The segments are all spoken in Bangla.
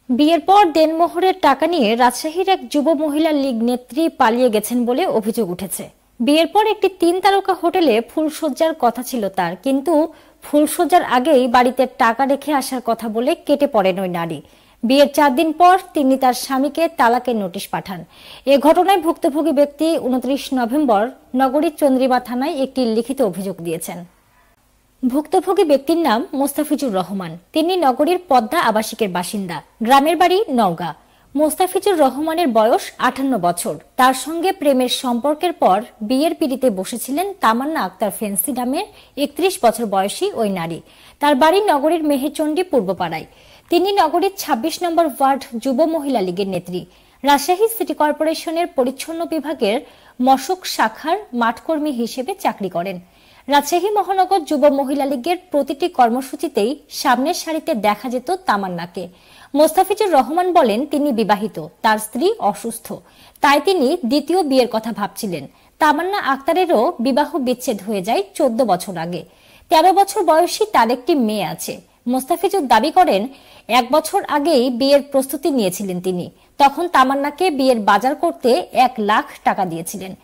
বিয়ের পর দেনমোহরের টাকা নিয়ে রাজশাহীর এক যুব মহিলা লীগ নেত্রী পালিয়ে গেছেন বলে অভিযোগ উঠেছে। বিয়ের পর একটি 3 তারকা হোটেলে ফুলশয্যার কথা ছিল তার, কিন্তু ফুলশয্যার আগেই বাড়িতে টাকা রেখে আসার কথা বলে কেটে পড়েন ওই নারী। বিয়ের 4 দিন পর তিনি তার স্বামীকে তালাকের নোটিশ পাঠান। এ ঘটনায় ভুক্তভোগী ব্যক্তি 29 নভেম্বর নগরীর চন্দ্রিমা থানায় একটি লিখিত অভিযোগ দিয়েছেন। ভুক্তভোগী ব্যক্তির নাম মোস্তাফিজুর রহমান। তিনি নগরীর পদ্মা আবাসিকের বাসিন্দা। গ্রামের বাড়ি নওগাঁ। মোস্তাফিজুর রহমানের বয়স 58 বছর। তার সঙ্গে প্রেমের সম্পর্কের পর বিয়ের পিঁড়িতে বসেছিলেন তামান্না আক্তার ফেন্সি নামের 31 বছর বয়সী ওই নারী। তার বাড়ি নগরীর মেহেরচণ্ডী পূর্বপাড়ায়। তিনি নগরীর 26 নম্বর ওয়ার্ড যুব মহিলা লীগের নেত্রী। রাজশাহী সিটি কর্পোরেশনের পরিচ্ছন্ন বিভাগের মশক শাখার মাঠকর্মী হিসেবে চাকরি করেন। রাজশাহী মহানগর যুব মহিলা লীগের প্রতিটি কর্মসূচিতেই সামনের সারিতে দেখা যেত তামান্নাকে। মোস্তাফিজুর রহমান বলেন, তিনি বিবাহিত, তার স্ত্রী অসুস্থ, তাই তিনি দ্বিতীয় বিয়ের কথা ভাবছিলেন। তামান্না আক্তারেরও বিবাহ বিচ্ছেদ হয়ে যায় 14 বছর আগে। 13 বছর বয়সী তার একটি মেয়ে আছে। মোস্তাফিজুর দাবি করেন, 1 বছর আগেই বিয়ের প্রস্তুতি নিয়েছিলেন তিনি। তখন তামান্নাকে বিয়ের বাজার করতে 1 লাখ টাকা দিয়েছিলেন।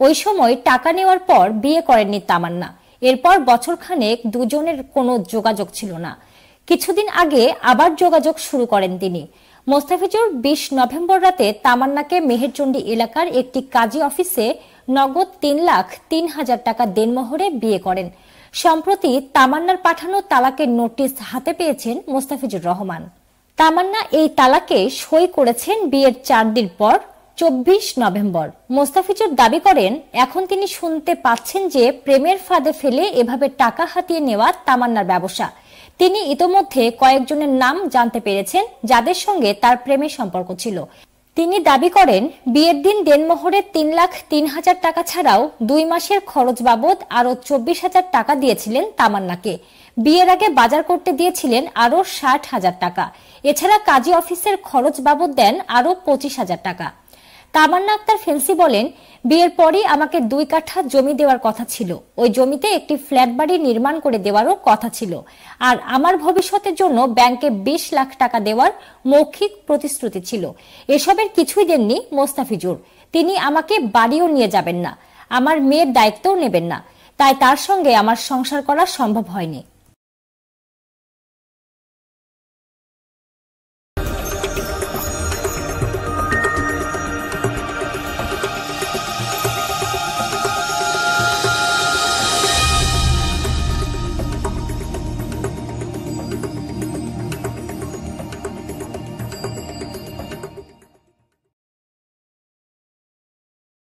ওই সময় টাকা নেওয়ার পর বিয়ে করেননি তামান্না। এরপর বছরখানেক দুজনের কোনো যোগাযোগ ছিল না। কিছুদিন আগে আবার যোগাযোগ শুরু করেন তিনি। মোস্তাফিজুর 20 নভেম্বর রাতে তামান্নাকে মেহেরচণ্ডী এলাকার একটি কাজী অফিসে নগদ 3,03,000 টাকা দেনমোহরে বিয়ে করেন। সম্প্রতি তামান্নার পাঠানো তালাকের নোটিশ হাতে পেয়েছেন মোস্তাফিজুর রহমান। তামান্না এই তালাকে সই করেছেন বিয়ের 4 দিন পর 24 নভেম্বর। মোস্তাফিজুর দাবি করেন, এখন তিনি শুনতে পাচ্ছেন যে প্রেমের ফাঁদে ফেলে এভাবে টাকা হাতিয়ে নেওয়া তামান্নার ব্যবসা। তিনি ইতোমধ্যে কয়েকজনের নাম জানতে পেরেছেন যাদের সঙ্গে তার প্রেমের সম্পর্ক ছিল। তিনি দাবি করেন, বিয়ের দিন দেনমোহরে 3,03,000 টাকা ছাড়াও 2 মাসের খরচ বাবদ আরো 24,000 টাকা দিয়েছিলেন তামান্নাকে। বিয়ের আগে বাজার করতে দিয়েছিলেন আরো 60,000 টাকা। এছাড়া কাজী অফিসের খরচ বাবদ দেন আরো 25,000 টাকা। তামান্না আক্তার ফেন্সি বলেন, বিয়ের পরই আমাকে 2 কাঠা জমি দেওয়ার কথা ছিল। ওই জমিতে একটি ফ্ল্যাট বাড়ি নির্মাণ করে দেওয়ারও কথা ছিল। আর আমার ভবিষ্যতের জন্য ব্যাংকে 20 লাখ টাকা দেওয়ার মৌখিক প্রতিশ্রুতি ছিল। এসবের কিছুই দেননি মোস্তাফিজুর। তিনি আমাকে বাড়িও নিয়ে যাবেন না, আমার মেয়ের দায়িত্বও নেবেন না, তাই তার সঙ্গে আমার সংসার করা সম্ভব হয়নি।